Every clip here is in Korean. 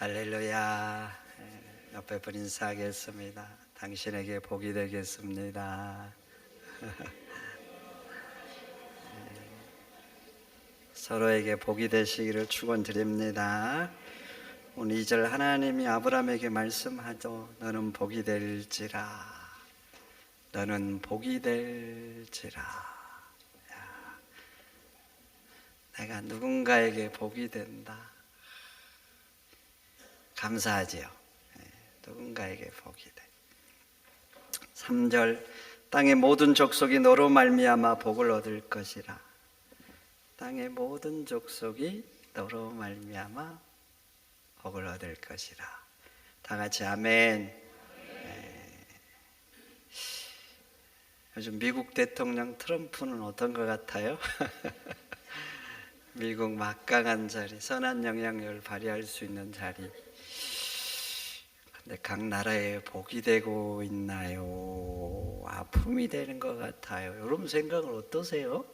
할렐루야. 옆에 분 인사하겠습니다. 당신에게 복이 되겠습니다. 서로에게 복이 되시기를 축원드립니다. 오늘 2절 하나님이 아브라함에게 말씀하죠. 너는 복이 될지라. 너는 복이 될지라. 내가 누군가에게 복이 된다. 감사하지요. 누군가에게 복이 돼. 3절 땅의 모든 족속이 너로 말미암아 복을 얻을 것이라. 땅의 모든 족속이 너로 말미암아 복을 얻을 것이라. 다 같이 아멘. 요즘 미국 대통령 트럼프는 어떤 것 같아요? 미국 막강한 자리, 선한 영향력을 발휘할 수 있는 자리. 근데 각 나라에 복이 되고 있나요? 아픔이 되는 것 같아요. 여러분 생각은 어떠세요?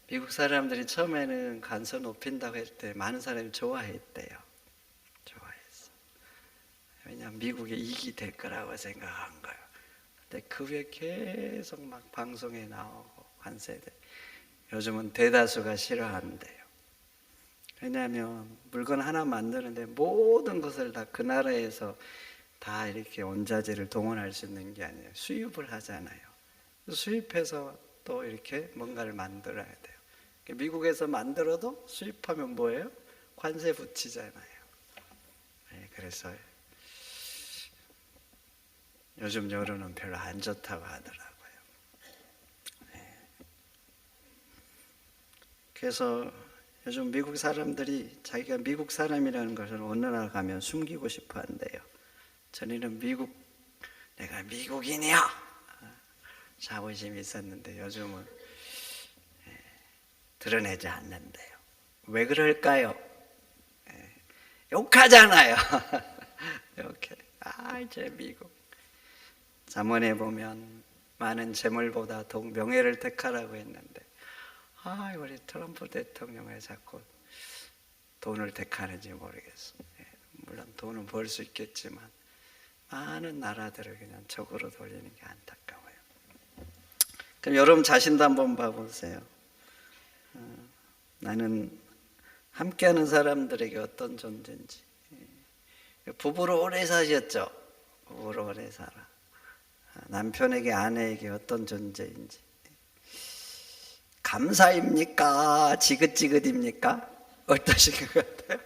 미국 사람들이 처음에는 간서 높인다고 할 때 많은 사람이 좋아했대요. 좋아했어. 왜냐하면 미국에 이익이 될 거라고 생각한 거예요. 근데 그 후에 계속 막 방송에 나오고 관세대. 요즘은 대다수가 싫어한대요. 왜냐하면 물건 하나 만드는데 모든 것을 다 그 나라에서 다 이렇게 원자재를 동원할 수 있는 게 아니에요. 수입을 하잖아요. 수입해서 또 이렇게 뭔가를 만들어야 돼요. 미국에서 만들어도 수입하면 뭐예요? 관세 붙이잖아요. 그래서 요즘 여론은 별로 안 좋다고 하더라고요. 그래서 요즘 미국 사람들이 자기가 미국 사람이라는 것을 어느 나라 가면 숨기고 싶어 한대요. 전에는 내가 미국인이야! 자부심이 있었는데 요즘은 드러내지 않는데요. 왜 그럴까요? 욕하잖아요. 욕해. 제 미국. 잠언에 보면 많은 재물보다 더욱 명예를 택하라고 했는데 우리 트럼프 대통령 왜 자꾸 돈을 택하는지 모르겠어. 물론 돈은 벌 수 있겠지만 많은 나라들을 그냥 적으로 돌리는 게 안타까워요. 그럼 여러분 자신도 한번 봐보세요. 나는 함께하는 사람들에게 어떤 존재인지. 부부로 오래 사셨죠? 부부로 오래 살아. 남편에게 아내에게 어떤 존재인지. 감사입니까? 지긋지긋입니까? 어떠신 것 같아요?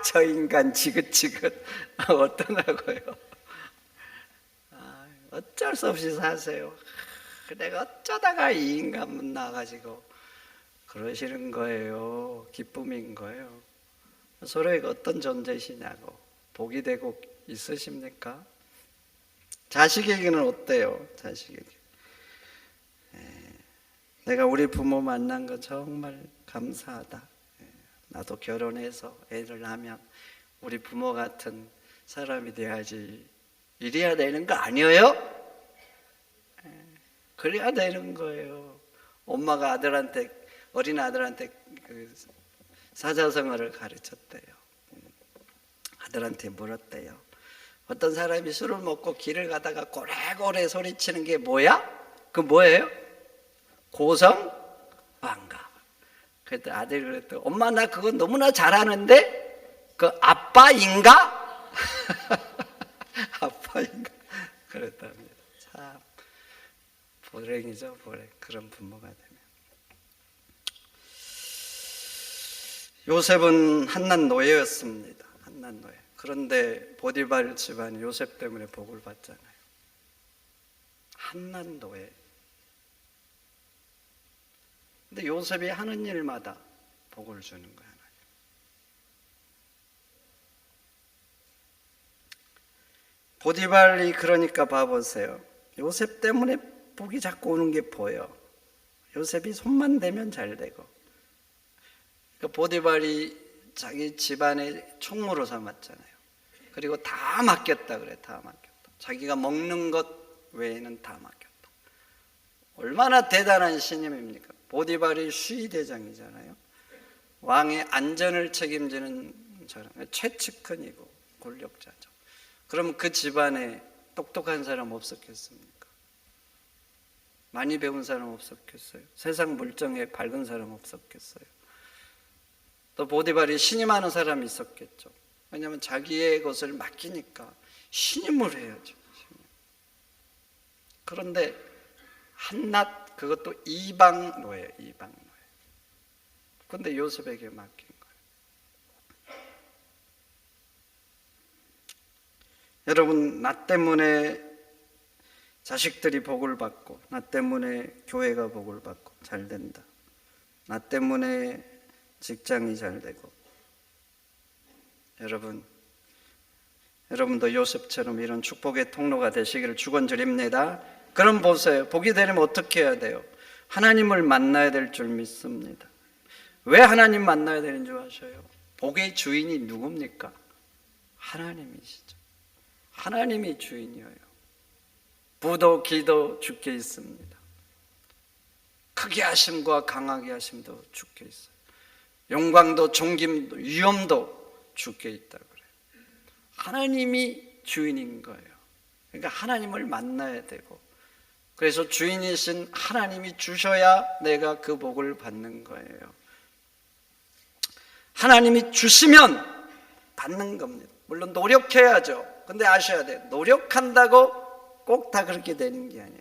저 인간 지긋지긋. 어떠냐고요? 어쩔 수 없이 사세요. 내가 어쩌다가 이 인간 만나가지고 그러시는 거예요. 기쁨인 거예요. 서로에게 어떤 존재시냐고. 복이 되고 있으십니까? 자식에게는 어때요? 자식에게. 내가 우리 부모 만난 거 정말 감사하다. 나도 결혼해서 애를 낳으면 우리 부모 같은 사람이 돼야지. 이래야 되는 거 아니에요? 그래야 되는 거예요. 엄마가 어린 아들한테 그 사자성어를 가르쳤대요. 아들한테 물었대요. 어떤 사람이 술을 먹고 길을 가다가 고래고래 소리치는 게 뭐야? 그 뭐예요? 고성방가. 그랬더니 아들이 그랬더니 엄마 나 그거 너무나 잘하는데 그 아빠인가? 아빠인가? 그랬답니다. 참 불행이죠, 불행. 그런 부모가 되면. 요셉은 한낱 노예였습니다. 한낱 노예. 그런데 보디발 집안이 요셉 때문에 복을 받잖아요. 한낱 노예. 근데 요셉이 하는 일마다 복을 주는 거예요. 보디발이 그러니까 봐보세요. 요셉 때문에 복이 자꾸 오는 게 보여. 요셉이 손만 대면 잘 되고. 그러니까 보디발이 자기 집안의 총무로 삼았잖아요. 그리고 다 맡겼다 그래. 다 맡겼다. 자기가 먹는 것 외에는 다 맡겼다. 얼마나 대단한 신임입니까? 보디발이 수의대장이잖아요. 왕의 안전을 책임지는 사람, 최측근이고 권력자죠. 그럼 그 집안에 똑똑한 사람 없었겠습니까? 많이 배운 사람 없었겠어요? 세상 물정에 밝은 사람 없었겠어요? 또 보디발이 신임하는 사람이 있었겠죠. 왜냐하면 자기의 것을 맡기니까 신임을 해야죠. 그런데 한낱 그것도 이방 노예예요. 이방 노예. 그런데 요셉에게 맡긴 거예요. 여러분, 나 때문에 자식들이 복을 받고, 나 때문에 교회가 복을 받고 잘 된다. 나 때문에 직장이 잘 되고. 여러분도 요셉처럼 이런 축복의 통로가 되시기를 축원드립니다. 그럼 보세요. 복이 되려면 어떻게 해야 돼요? 하나님을 만나야 될 줄 믿습니다. 왜 하나님 만나야 되는 줄 아셔요? 복의 주인이 누굽니까? 하나님이시죠. 하나님이 주인이에요. 부도 기도 주께 있습니다. 크게 하심과 강하게 하심도 주께 있어요. 영광도 존김도 위엄도 주께 있다 그래요. 하나님이 주인인 거예요. 그러니까 하나님을 만나야 되고, 그래서 주인이신 하나님이 주셔야 내가 그 복을 받는 거예요. 하나님이 주시면 받는 겁니다. 물론 노력해야죠. 근데 아셔야 돼요. 노력한다고 꼭 다 그렇게 되는 게 아니에요.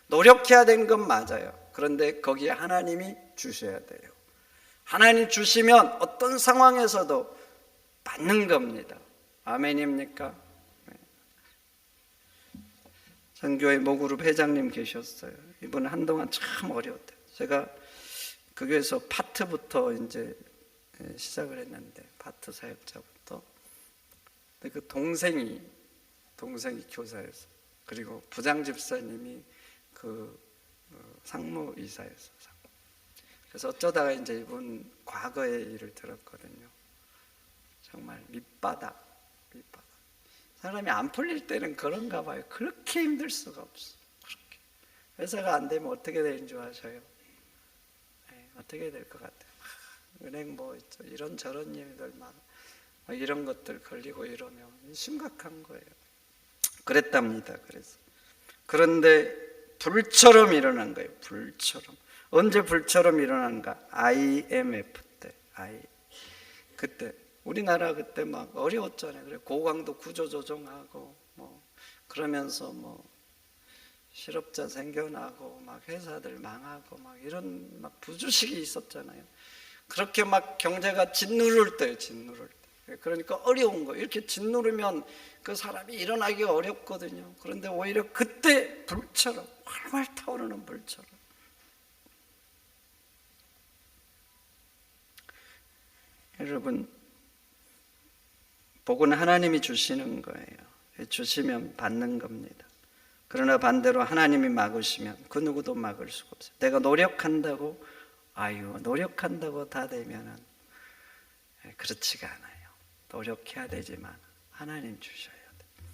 노력해야 되는 건 맞아요. 그런데 거기에 하나님이 주셔야 돼요. 하나님 주시면 어떤 상황에서도 받는 겁니다. 아멘입니까? 선교회 모그룹 회장님 계셨어요. 이분은 한동안 참 어려웠대요. 제가 그 교회에서 파트부터 이제 시작을 했는데, 파트 사역자부터. 근데 그 동생이 교사였어요. 그리고 부장 집사님이 그 상무이사였어요. 그래서 어쩌다가 이제 이분 과거의 일을 들었거든요. 정말 밑바닥. 사람이 안 풀릴 때는 그런가 봐요. 그렇게 힘들 수가 없어. 그렇게. 회사가 안 되면 어떻게 되는 줄 아셔요? 네, 어떻게 될 것 같아요? 은행 뭐 있죠. 이런저런 일들 막 이런 것들 걸리고 이러면 심각한 거예요. 그랬답니다. 그런데 불처럼 일어난 거예요. 불처럼. 언제 불처럼 일어난가? IMF 때. 그때 우리나라 그때 막 어려웠잖아요. 그래 고강도 구조조정하고 뭐 그러면서 뭐 실업자 생겨나고 막 회사들 망하고 막 이런 막 부주식이 있었잖아요. 그렇게 막 경제가 짓누를 때요. 그러니까 어려운 거예요. 이렇게 짓누르면 그 사람이 일어나기가 어렵거든요. 그런데 오히려 그때 불처럼, 활활 타오르는 불처럼. 여러분, 복은 하나님이 주시는 거예요. 주시면 받는 겁니다. 그러나 반대로 하나님이 막으시면 그 누구도 막을 수가 없어요. 내가 노력한다고 다 되면은 그렇지가 않아요. 노력해야 되지만 하나님 주셔야 돼요.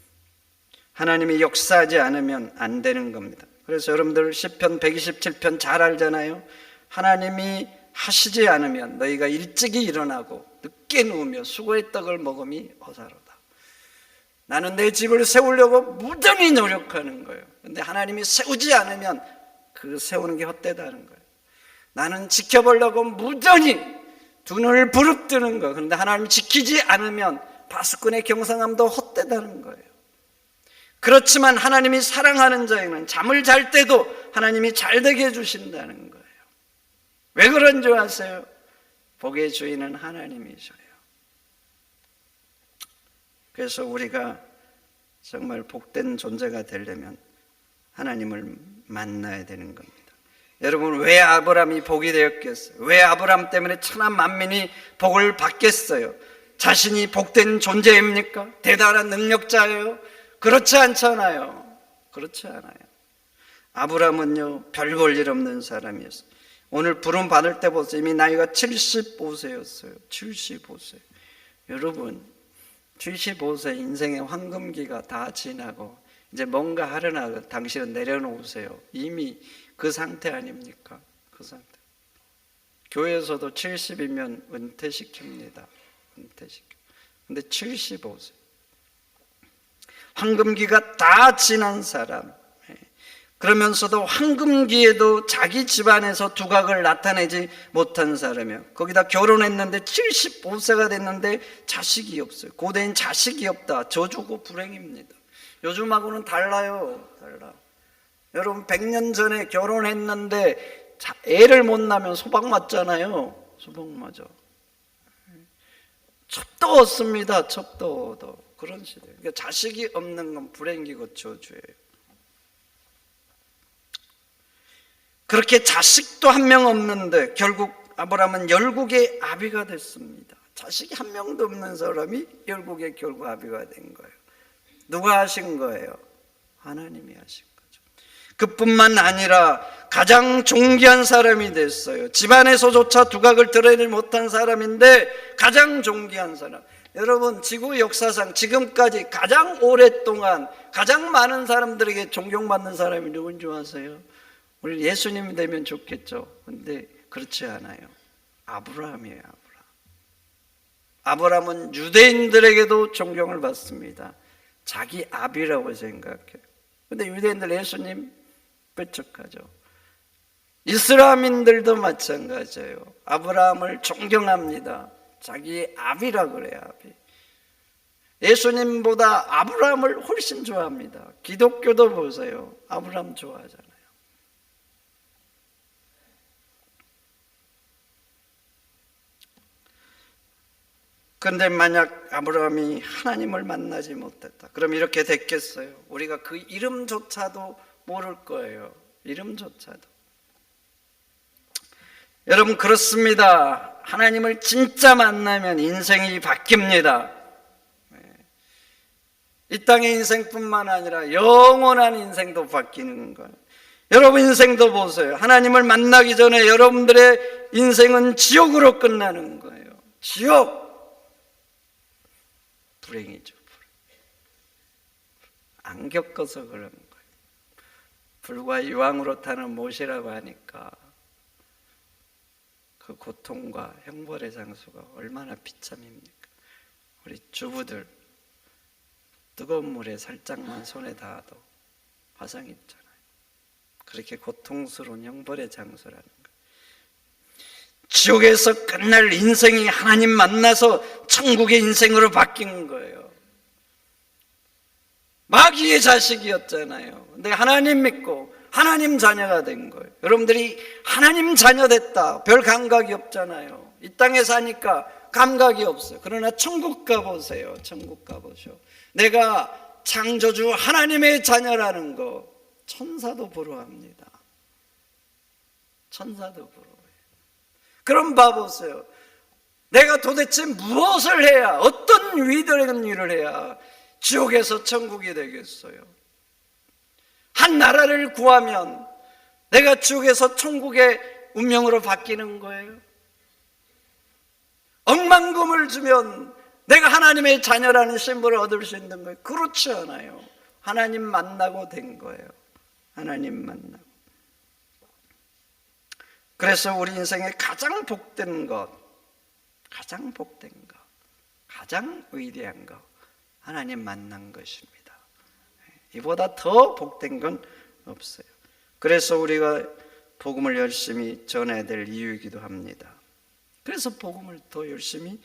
하나님이 역사하지 않으면 안 되는 겁니다. 그래서 여러분들 시편 127편 잘 알잖아요. 하나님이 하시지 않으면 너희가 일찍이 일어나고 늦게 누우며 수고의 떡을 먹음이 허사로다. 나는 내 집을 세우려고 무던히 노력하는 거예요. 그런데 하나님이 세우지 않으면 그 세우는 게 헛되다는 거예요. 나는 지켜보려고 무던히 두 눈을 부릅뜨는 거예요. 그런데 하나님이 지키지 않으면 파수꾼의 경상함도 헛되다는 거예요. 그렇지만 하나님이 사랑하는 자에게는 잠을 잘 때도 하나님이 잘 되게 해주신다는 거예요. 왜 그런 줄 아세요? 복의 주인은 하나님이셔요. 그래서 우리가 정말 복된 존재가 되려면 하나님을 만나야 되는 겁니다. 여러분, 왜 아브라함이 복이 되었겠어요? 왜 아브라함 때문에 천하 만민이 복을 받겠어요? 자신이 복된 존재입니까? 대단한 능력자예요? 그렇지 않잖아요. 아브라함은요, 별 볼 일 없는 사람이었어요. 오늘 부름 받을 때 보세요. 이미 나이가 75세였어요. 75세. 여러분, 75세 인생의 황금기가 다 지나고 이제 뭔가 하려나 당신은 내려놓으세요. 이미 그 상태 아닙니까? 그 상태. 교회에서도 70이면 은퇴시킵니다. 은퇴시켜. 근데 75세. 황금기가 다 지난 사람. 그러면서도 황금기에도 자기 집안에서 두각을 나타내지 못한 사람이에요. 거기다 결혼했는데 75세가 됐는데 자식이 없어요. 고대인 자식이 없다. 저주고 불행입니다. 요즘하고는 달라요. 달라. 여러분 100년 전에 결혼했는데 애를 못 낳으면 소박 맞잖아요. 소박 맞아. 첩도 얻습니다. 첩도 얻어. 그런 시대. 그러니까 자식이 없는 건 불행이고 저주예요. 그렇게 자식도 한 명 없는데 결국 아브라함은 열국의 아비가 됐습니다. 자식이 한 명도 없는 사람이 열국의 결국 아비가 된 거예요. 누가 하신 거예요? 하나님이 하신 거죠. 그뿐만 아니라 가장 존귀한 사람이 됐어요. 집안에서조차 두각을 드러내지 못한 사람인데 가장 존귀한 사람. 여러분 지구 역사상 지금까지 가장 오랫동안 가장 많은 사람들에게 존경받는 사람이 누군지 아세요? 우리 예수님이 되면 좋겠죠. 근데 그렇지 않아요. 아브라함이에요. 아브라함은 유대인들에게도 존경을 받습니다. 자기 아비라고 생각해요. 근데 유대인들 예수님 배척하죠. 이슬람인들도 마찬가지예요. 아브라함을 존경합니다. 자기 아비라 그래요. 아비. 예수님보다 아브라함을 훨씬 좋아합니다. 기독교도 보세요. 아브라함 좋아하잖아요. 그런데 만약 아브라함이 하나님을 만나지 못했다. 그럼 이렇게 됐겠어요? 우리가 그 이름조차도 모를 거예요. 이름조차도. 여러분 그렇습니다. 하나님을 진짜 만나면 인생이 바뀝니다. 이 땅의 인생뿐만 아니라 영원한 인생도 바뀌는 거예요. 여러분 인생도 보세요. 하나님을 만나기 전에 여러분들의 인생은 지옥으로 끝나는 거예요. 지옥. 불행이죠. 안 겪어서 그런 거예요. 불과 유황으로 타는 못이라고 하니까 그 고통과 형벌의 장소가 얼마나 비참입니까? 우리 주부들 뜨거운 물에 살짝만 손에 닿아도 화상 입잖아요. 그렇게 고통스러운 형벌의 장소라는 거예요. 지옥에서 끝날 인생이 하나님 만나서 천국의 인생으로 바뀐 거예요. 마귀의 자식이었잖아요. 근데 하나님 믿고 하나님 자녀가 된 거예요. 여러분들이 하나님 자녀 됐다. 별 감각이 없잖아요. 이 땅에 사니까 감각이 없어요. 그러나 천국 가보세요. 천국 가보셔. 내가 창조주 하나님의 자녀라는 거 천사도 부러워합니다. 천사도 부러워요. 그럼 봐보세요. 내가 도대체 무엇을 해야, 어떤 위대한 일을 해야 지옥에서 천국이 되겠어요? 한 나라를 구하면 내가 지옥에서 천국의 운명으로 바뀌는 거예요? 억만금을 주면 내가 하나님의 자녀라는 심벌을 얻을 수 있는 거예요? 그렇지 않아요. 하나님 만나고 된 거예요. 하나님 만나고. 그래서 우리 인생에 가장 복된 것, 가장 복된 것, 가장 위대한 것, 하나님 만난 것입니다. 이보다 더 복된 건 없어요. 그래서 우리가 복음을 열심히 전해야 될 이유이기도 합니다. 그래서 복음을 더 열심히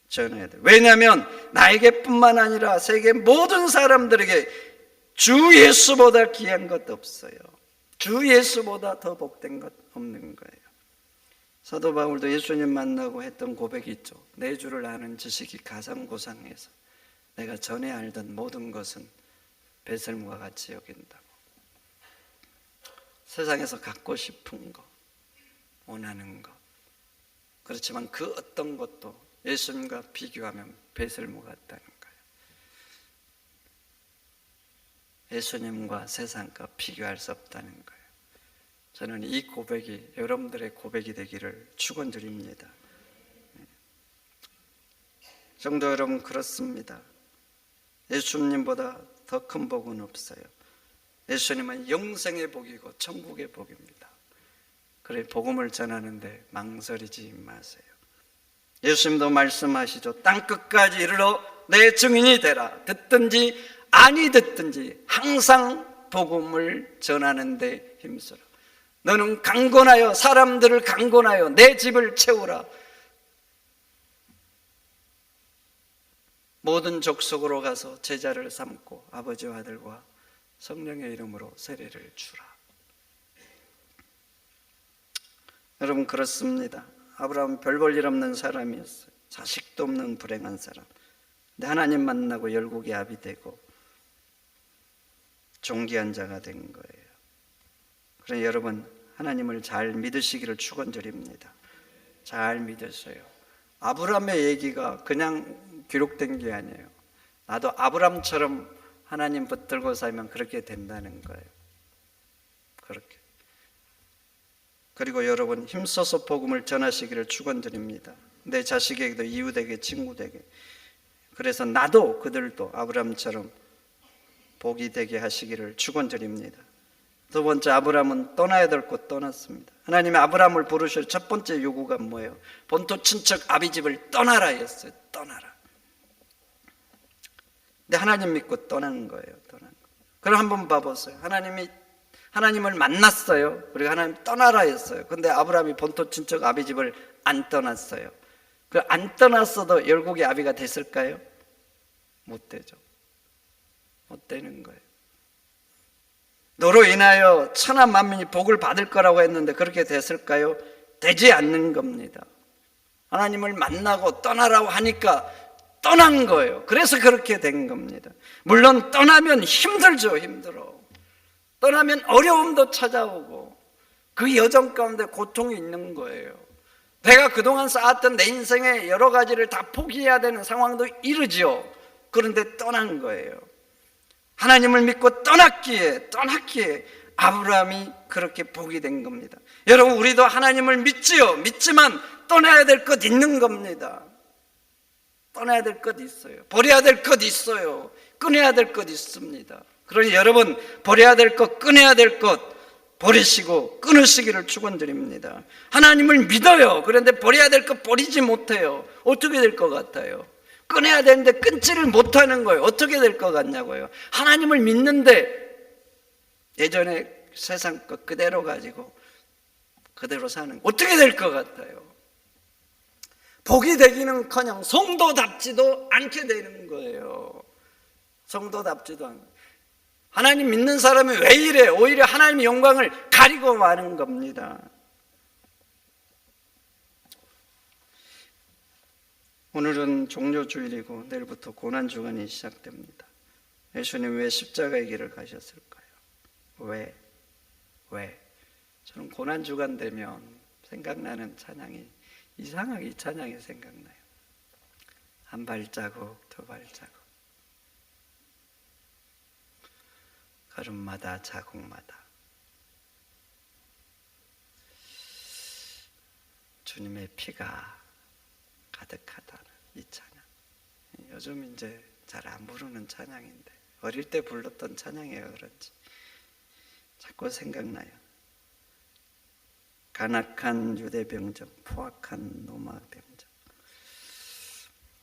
전해야 돼요. 왜냐하면 나에게뿐만 아니라 세계 모든 사람들에게 주 예수보다 귀한 것 없어요. 주 예수보다 더 복된 것 없는 거예요. 사도 바울도 예수님 만나고 했던 고백이 있죠. 내 주를 아는 지식이 가장 고상해서 내가 전에 알던 모든 것은 배설물과 같이 여긴다고. 세상에서 갖고 싶은 거, 원하는 것, 그렇지만 그 어떤 것도 예수님과 비교하면 배설물 같다는 거예요. 예수님과 세상과 비교할 수 없다는 거예요. 저는 이 고백이 여러분들의 고백이 되기를 축원드립니다. 성도 여러분, 그렇습니다. 예수님보다 더 큰 복은 없어요. 예수님은 영생의 복이고 천국의 복입니다. 그래 복음을 전하는데 망설이지 마세요. 예수님도 말씀하시죠. 땅 끝까지 이르러 내 증인이 되라. 듣든지 아니 듣든지 항상 복음을 전하는 데 힘쓰라. 너는 강권하여 사람들을 강권하여 내 집을 채우라. 모든 족속으로 가서 제자를 삼고 아버지와 아들과 성령의 이름으로 세례를 주라. 여러분 그렇습니다. 아브라함은 별 볼 일 없는 사람이었어요. 자식도 없는 불행한 사람. 근데 하나님 만나고 열국의 압이 되고 존귀한 자가 된 거예요. 그래 여러분 하나님을 잘 믿으시기를 축원드립니다. 잘 믿으세요. 아브라함의 얘기가 그냥 기록된 게 아니에요. 나도 아브라함처럼 하나님 붙들고 살면 그렇게 된다는 거예요. 그렇게. 그리고 여러분 힘써서 복음을 전하시기를 축원드립니다. 내 자식에게도 이웃에게 친구에게. 그래서 나도 그들도 아브라함처럼 복이 되게 하시기를 축원드립니다. 두 번째, 아브라함은 떠나야 될 곳 떠났습니다. 하나님이 아브라함을 부르실 첫 번째 요구가 뭐예요? 본토 친척 아비집을 떠나라 했어요. 떠나라. 근데 하나님 믿고 떠난 거예요. 떠난 거. 그럼 한번 봐보세요. 하나님을 만났어요. 그리고 하나님 떠나라 했어요. 근데 아브라함이 본토 친척 아비집을 안 떠났어요. 그 안 떠났어도 열국의 아비가 됐을까요? 못 되죠. 못 되는 거예요. 너로 인하여 천하 만민이 복을 받을 거라고 했는데 그렇게 됐을까요? 되지 않는 겁니다. 하나님을 만나고 떠나라고 하니까 떠난 거예요. 그래서 그렇게 된 겁니다. 물론 떠나면 힘들죠. 힘들어. 떠나면 어려움도 찾아오고 그 여정 가운데 고통이 있는 거예요. 내가 그동안 쌓았던 내 인생의 여러 가지를 다 포기해야 되는 상황도 이르죠. 그런데 떠난 거예요. 하나님을 믿고 떠났기에 아브라함이 그렇게 복이 된 겁니다. 여러분 우리도 하나님을 믿지요. 믿지만 떠나야 될 것 있는 겁니다. 떠나야 될 것 있어요. 버려야 될 것 있어요. 끊어야 될 것 있습니다. 그러니 여러분 버려야 될 것, 끊어야 될 것 버리시고 끊으시기를 축원드립니다. 하나님을 믿어요. 그런데 버려야 될 것 버리지 못해요. 어떻게 될 것 같아요? 끊어야 되는데 끊지를 못하는 거예요. 어떻게 될 것 같냐고요. 하나님을 믿는데 예전에 세상 것 그대로 가지고 그대로 사는 어떻게 될 것 같아요? 복이 되기는커녕 성도답지도 않게 되는 거예요. 성도답지도 않고 하나님 믿는 사람이 왜 이래? 오히려 하나님의 영광을 가리고 마는 겁니다. 오늘은 종료주일이고 내일부터 고난주간이 시작됩니다. 예수님 왜 십자가의 길을 가셨을까요? 왜? 저는 고난주간 되면 생각나는 찬양이 이상하게 이 찬양이 생각나요. 한 발자국, 두 발자국, 걸음마다 자국마다 주님의 피가 가득하다는 이 찬양. 요즘 이제 잘 안 부르는 찬양인데 어릴 때 불렀던 찬양이에요. 그런지 자꾸 생각나요. 간악한 유대병정, 포악한 로마병정.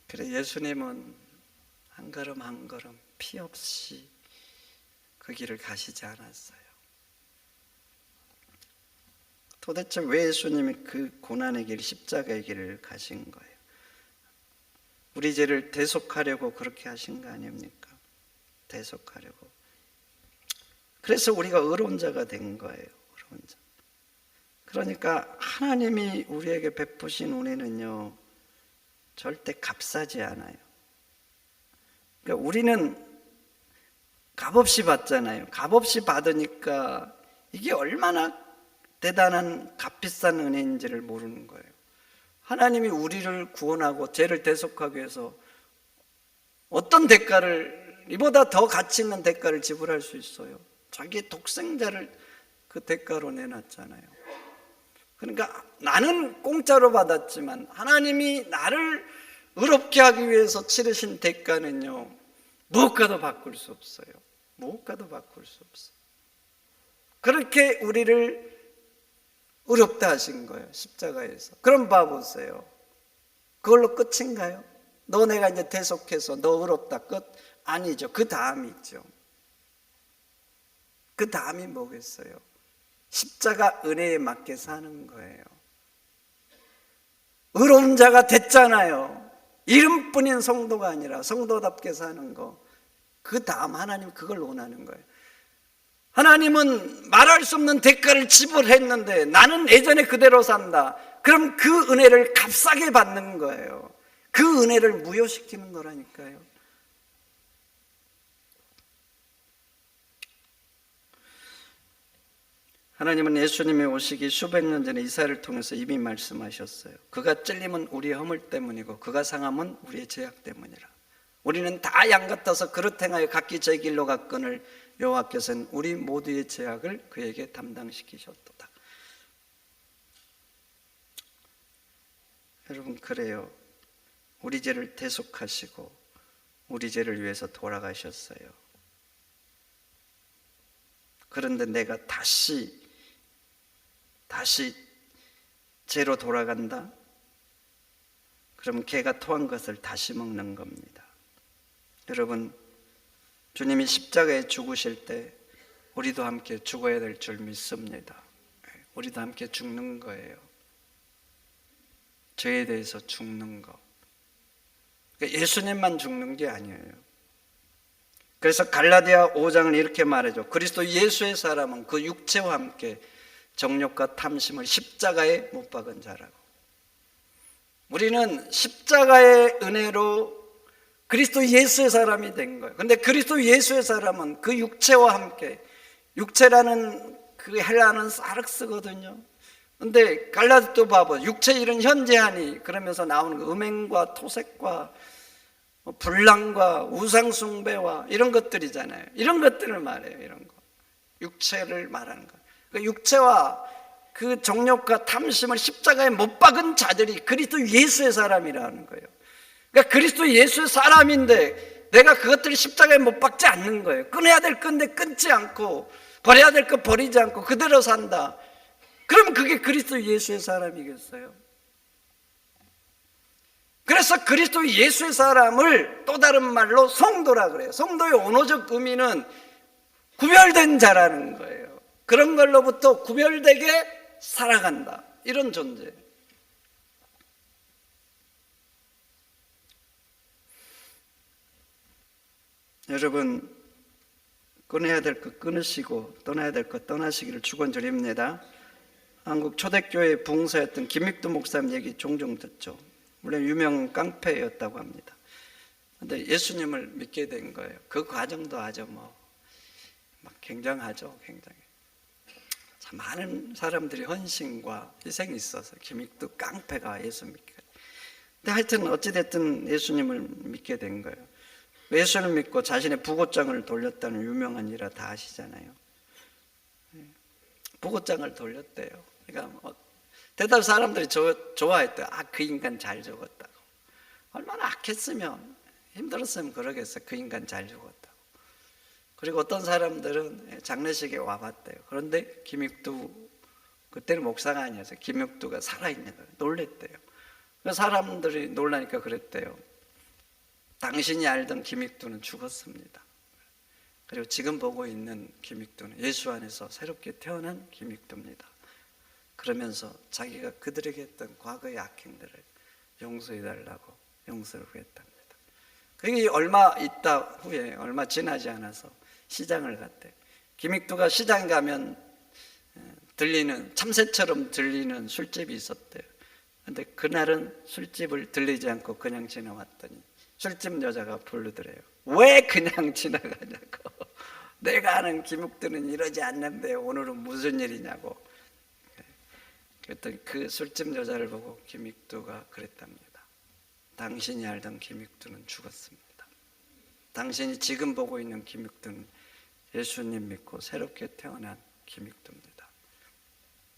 그래 예수님은 한 걸음 한 걸음 피 없이 그 길을 가시지 않았어요. 도대체 왜 예수님이 그 고난의 길, 십자가의 길을 가신 거예요? 우리 죄를 대속하려고 그렇게 하신 거 아닙니까? 대속하려고. 그래서 우리가 의로운 자가 된 거예요. 의로운 자. 그러니까 하나님이 우리에게 베푸신 은혜는요 절대 값싸지 않아요. 그러니까 우리는 값없이 받잖아요. 값없이 받으니까 이게 얼마나 대단한 값비싼 은혜인지를 모르는 거예요. 하나님이 우리를 구원하고 죄를 대속하기 위해서 어떤 대가를, 이보다 더 가치 있는 대가를 지불할 수 있어요. 자기의 독생자를 그 대가로 내놨잖아요. 그러니까 나는 공짜로 받았지만 하나님이 나를 의롭게 하기 위해서 치르신 대가는요 무엇과도 바꿀 수 없어요. 무엇과도 바꿀 수 없어요. 그렇게 우리를 의롭다 하신 거예요, 십자가에서. 그럼 봐보세요. 그걸로 끝인가요? 너 내가 이제 대속해서 너 의롭다 끝? 아니죠. 그 다음이 있죠. 그 다음이 뭐겠어요? 십자가 은혜에 맞게 사는 거예요. 의로운 자가 됐잖아요. 이름뿐인 성도가 아니라 성도답게 사는 거. 그 다음 하나님 그걸 원하는 거예요. 하나님은 말할 수 없는 대가를 지불했는데 나는 예전에 그대로 산다. 그럼 그 은혜를 값싸게 받는 거예요. 그 은혜를 무효시키는 거라니까요. 하나님은 예수님의 오시기 수백 년 전에 이사야를 통해서 이미 말씀하셨어요. 그가 찔림은 우리의 허물 때문이고 그가 상함은 우리의 죄악 때문이라. 우리는 다 양 같아서 그릇 행하여 각기 제 길로 갔거늘 여호와께서는 우리 모두의 죄악을 그에게 담당시키셨도다. 여러분, 그래요. 우리 죄를 대속하시고 우리 죄를 위해서 돌아가셨어요. 그런데 내가 다시 죄로 돌아간다? 그럼 개가 토한 것을 다시 먹는 겁니다. 여러분, 주님이 십자가에 죽으실 때 우리도 함께 죽어야 될 줄 믿습니다. 우리도 함께 죽는 거예요. 죄에 대해서 죽는 거. 그러니까 예수님만 죽는 게 아니에요. 그래서 갈라디아 5장은 이렇게 말해줘. 그리스도 예수의 사람은 그 육체와 함께 정욕과 탐심을 십자가에 못 박은 자라고. 우리는 십자가의 은혜로 그리스도 예수의 사람이 된 거예요. 근데 그리스도 예수의 사람은 그 육체와 함께, 육체라는 그 헬라어는 사륵스거든요. 근데 갈라디아도 봐봐. 육체 일은 현재하니 그러면서 나오는 거 음행과 토색과 불량과 우상숭배와 이런 것들이잖아요. 이런 것들을 말해요. 이런 거. 육체를 말하는 거. 그 육체와 그 정욕과 탐심을 십자가에 못 박은 자들이 그리스도 예수의 사람이라는 거예요. 그러니까 그리스도 예수의 사람인데 내가 그것들을 십자가에 못 박지 않는 거예요. 끊어야 될 건데 끊지 않고 버려야 될 거 버리지 않고 그대로 산다. 그럼 그게 그리스도 예수의 사람이겠어요? 그래서 그리스도 예수의 사람을 또 다른 말로 성도라 그래요. 성도의 언어적 의미는 구별된 자라는 거예요. 그런 걸로부터 구별되게 살아간다. 이런 존재. 여러분, 끊어야 될 것 끊으시고 떠나야 될 것 떠나시기를 축원드립니다. 한국 초대교회 봉사였던 김익두 목사님 얘기 종종 듣죠. 물론 유명 깡패였다고 합니다. 그런데 예수님을 믿게 된 거예요. 그 과정도 아주 막 굉장하죠. 굉장히. 참 많은 사람들이 헌신과 희생이 있어서 김익두 깡패가 예수 믿게. 근데 하여튼 어찌됐든 예수님을 믿게 된 거예요. 예수를 믿고 자신의 부고장을 돌렸다는 유명한 일화 다 아시잖아요. 부고장을 돌렸대요. 그러니까 대답 사람들이 좋아했대요. 그 인간 잘 죽었다고. 얼마나 악했으면 힘들었으면 그러겠어요. 그 인간 잘 죽었다고. 그리고 어떤 사람들은 장례식에 와봤대요. 그런데 김익두, 그때는 목사가 아니었어요. 김익두가 살아있는 거예요. 놀랬대요. 사람들이 놀라니까 그랬대요. 당신이 알던 김익두는 죽었습니다. 그리고 지금 보고 있는 김익두는 예수 안에서 새롭게 태어난 김익두입니다. 그러면서 자기가 그들에게 했던 과거의 악행들을 용서해달라고 용서를 구했답니다. 그게 얼마 있다 후에, 얼마 지나지 않아서 시장을 갔대요. 김익두가 시장 가면 들리는, 참새처럼 들리는 술집이 있었대요. 근데 그날은 술집을 들리지 않고 그냥 지나왔더니 술집 여자가 부르더래요. 왜 그냥 지나가냐고. 내가 아는 김익두는 이러지 않는데 오늘은 무슨 일이냐고. 그랬더니 그 술집 여자를 보고 김익두가 그랬답니다. 당신이 알던 김익두는 죽었습니다. 당신이 지금 보고 있는 김익두는 예수님 믿고 새롭게 태어난 김익두입니다.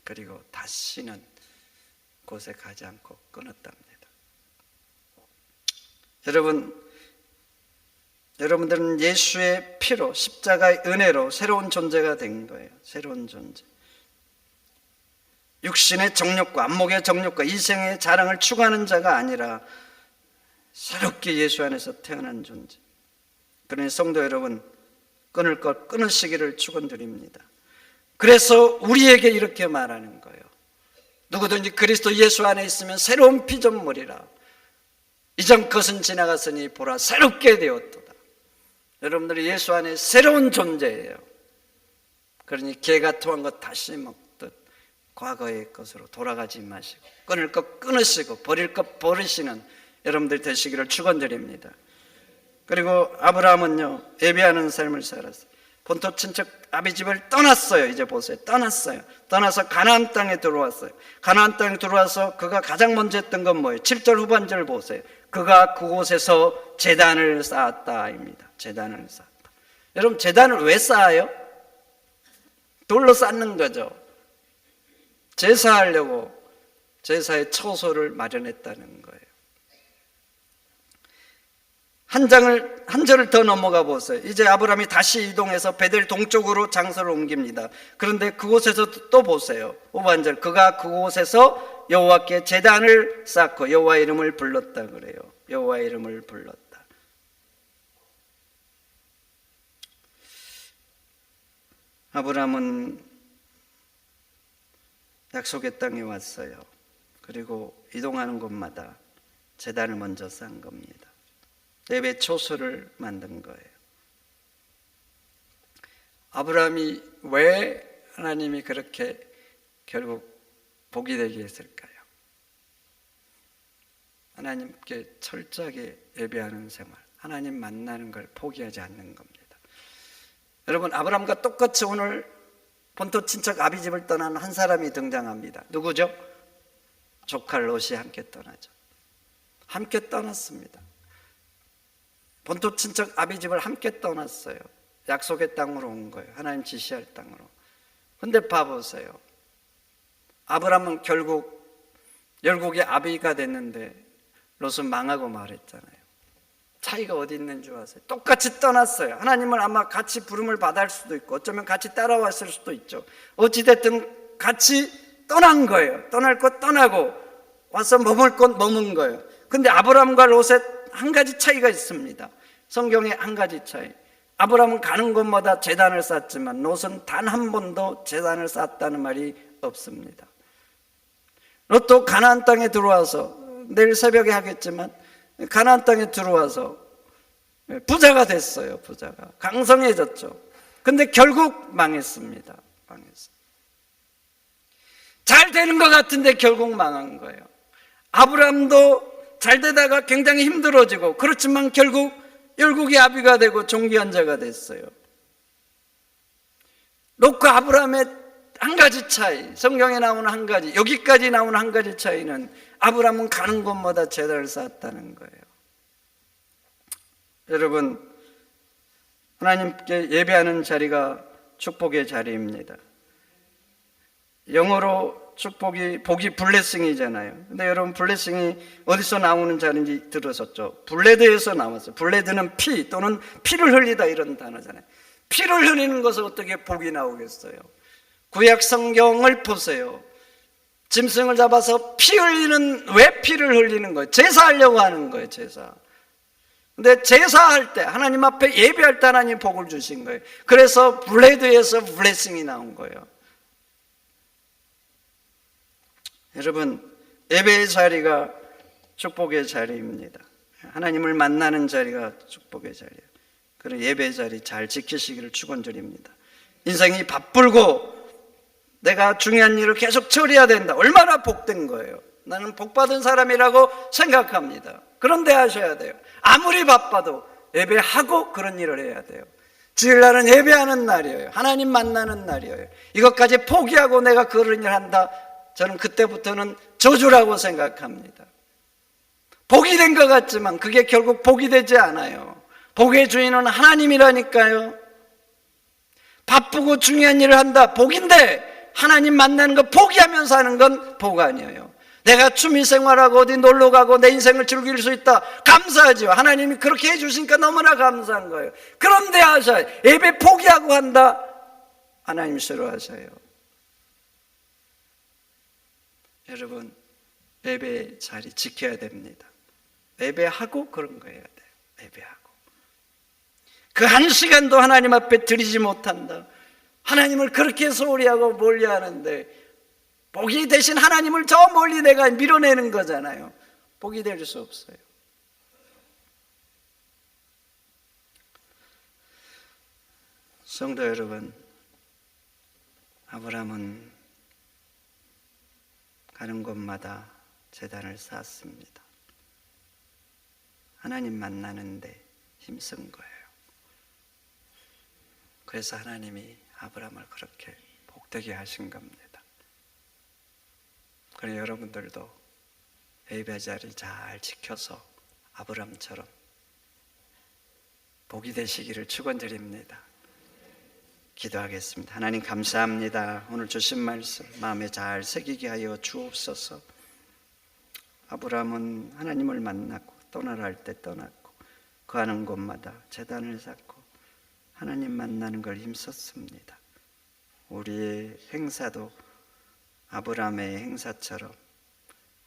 그리고 다시는 곳에 가지 않고 끊었답니다. 여러분들은 예수의 피로, 십자가의 은혜로 새로운 존재가 된 거예요. 새로운 존재. 육신의 정욕과 안목의 정욕과 이생의 자랑을 추구하는 자가 아니라 새롭게 예수 안에서 태어난 존재. 그러니 성도 여러분, 끊을 것 끊으시기를 축원드립니다. 그래서 우리에게 이렇게 말하는 거예요. 누구든지 그리스도 예수 안에 있으면 새로운 피조물이라. 이전 것은 지나갔으니 보라 새롭게 되었도다. 여러분들이 예수 안에 새로운 존재예요. 그러니 개가 토한 것 다시 먹듯 과거의 것으로 돌아가지 마시고 끊을 것 끊으시고 버릴 것 버리시는 여러분들 되시기를 축원드립니다. 그리고 아브라함은요, 예배하는 삶을 살았어요. 본토 친척 아비 집을 떠났어요. 이제 보세요. 떠나서 가나안 땅에 들어왔어요. 가나안 땅에 들어와서 그가 가장 먼저 했던 건 뭐예요? 7절 후반절 보세요. 그가 그곳에서 제단을 쌓았다입니다. 제단을 쌓았다. 여러분, 제단을 왜 쌓아요? 돌로 쌓는 거죠. 제사하려고 제사의 처소를 마련했다는 거예요. 한 절을 더 넘어가 보세요. 이제 아브라함이 다시 이동해서 베델 동쪽으로 장소를 옮깁니다. 그런데 그곳에서 또 보세요. 후반절, 그가 그곳에서 여호와께 제단을 쌓고 여호와의 이름을 불렀다 그래요. 여호와의 이름을 불렀다. 아브라함은 약속의 땅에 왔어요. 그리고 이동하는 곳마다 제단을 먼저 쌓은 겁니다. 예배 초소를 만든 거예요. 아브라함이 왜 하나님이 그렇게 결국 복이 되게 했을까요? 하나님께 철저하게 예배하는 생활, 하나님 만나는 걸 포기하지 않는 겁니다. 여러분, 아브라함과 똑같이 오늘 본토 친척 아비 집을 떠난 한 사람이 등장합니다. 누구죠? 조카 롯이 함께 떠나죠. 함께 떠났습니다. 본토 친척 아비 집을 함께 떠났어요. 약속의 땅으로 온 거예요. 하나님 지시할 땅으로. 근데 봐보세요. 아브라함은 결국 열국의 아비가 됐는데 롯은 망하고 말했잖아요. 차이가 어디 있는 줄 아세요? 똑같이 떠났어요. 하나님을 아마 같이 부름을 받을 수도 있고 어쩌면 같이 따라왔을 수도 있죠. 어찌됐든 같이 떠난 거예요. 떠날 것 떠나고 와서 머물 것 머문 거예요. 근데 아브라함과 롯의 한 가지 차이가 있습니다. 성경에 한 가지 차이. 아브라함은 가는 곳마다 제단을 쌓았지만 롯은 단 한 번도 제단을 쌓았다는 말이 없습니다. 롯도 가나안 땅에 들어와서, 내일 새벽에 하겠지만 가나안 땅에 들어와서 부자가 됐어요. 부자가 강성해졌죠. 근데 결국 망했습니다. 잘 되는 것 같은데 결국 망한 거예요. 아브라함도 잘 되다가 굉장히 힘들어지고, 그렇지만 결국 열국의 아비가 되고 존귀한 자가 됐어요. 롯과 아브라함의 한 가지 차이, 성경에 나오는 한 가지, 여기까지 나오는 한 가지 차이는 아브라함은 가는 곳마다 제단을 쌓았다는 거예요. 여러분, 하나님께 예배하는 자리가 축복의 자리입니다. 영어로 복이 블레싱이잖아요. 근데 여러분, 블레싱이 어디서 나오는 자리인지 들으셨죠? 블레드에서 나왔어요. 블레드는 피 또는 피를 흘리다 이런 단어잖아요. 피를 흘리는 것은 어떻게 복이 나오겠어요? 구약 성경을 보세요. 짐승을 잡아서 피 흘리는, 왜 피를 흘리는 거예요? 제사하려고 하는 거예요. 제사. 근데 제사할 때, 하나님 앞에 예배할 때 하나님 복을 주신 거예요. 그래서 블레드에서 블레싱이 나온 거예요. 여러분, 예배의 자리가 축복의 자리입니다. 하나님을 만나는 자리가 축복의 자리예요. 그런 예배의 자리 잘 지키시기를 축원드립니다. 인생이 바쁘고 내가 중요한 일을 계속 처리해야 된다. 얼마나 복된 거예요. 나는 복받은 사람이라고 생각합니다. 그런데 하셔야 돼요. 아무리 바빠도 예배하고 그런 일을 해야 돼요. 주일날은 예배하는 날이에요. 하나님 만나는 날이에요. 이것까지 포기하고 내가 그런 일을 한다, 저는 그때부터는 저주라고 생각합니다. 복이 된 것 같지만 그게 결국 복이 되지 않아요. 복의 주인은 하나님이라니까요. 바쁘고 중요한 일을 한다, 복인데 하나님 만나는 거 포기하면서 하는 건 복 아니에요. 내가 취미생활하고 어디 놀러가고 내 인생을 즐길 수 있다, 감사하죠. 하나님이 그렇게 해주시니까 너무나 감사한 거예요. 그런데 하셔요. 예배 포기하고 한다, 하나님 싫어하셔요. 여러분, 예배 자리 지켜야 됩니다. 예배하고 그런 거 해야 돼요. 예배하고. 그 한 시간도 하나님 앞에 드리지 못한다. 하나님을 그렇게 소홀히 하고 멀리 하는데 복이 대신 하나님을 저 멀리 내가 밀어내는 거잖아요. 복이 될 수 없어요. 성도 여러분, 아브라함은 가는 곳마다 제단을 쌓았습니다. 하나님 만나는데 힘쓴 거예요. 그래서 하나님이 아브라함을 그렇게 복되게 하신 겁니다. 그래 여러분들도 예배 자리 잘 지켜서 아브라함처럼 복이 되시기를 축원드립니다. 기도하겠습니다. 하나님 감사합니다. 오늘 주신 말씀 마음에 잘 새기게 하여 주옵소서. 아브라함은 하나님을 만났고 떠나라 할 때 떠났고 거하는 곳마다 제단을 쌓고 하나님 만나는 걸 힘썼습니다. 우리의 행사도 아브라함의 행사처럼,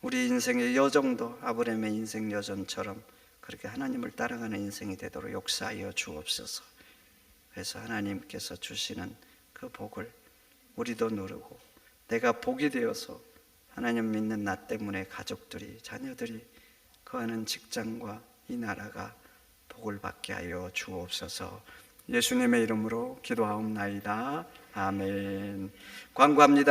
우리 인생의 여정도 아브라함의 인생 여정처럼 그렇게 하나님을 따라가는 인생이 되도록 역사하여 주옵소서. 그래서 하나님께서 주시는 그 복을 우리도 누르고 내가 복이 되어서 하나님 믿는 나 때문에 가족들이, 자녀들이 거하는 직장과 이 나라가 복을 받게 하여 주옵소서. 예수님의 이름으로 기도하옵나이다. 아멘. 광고합니다.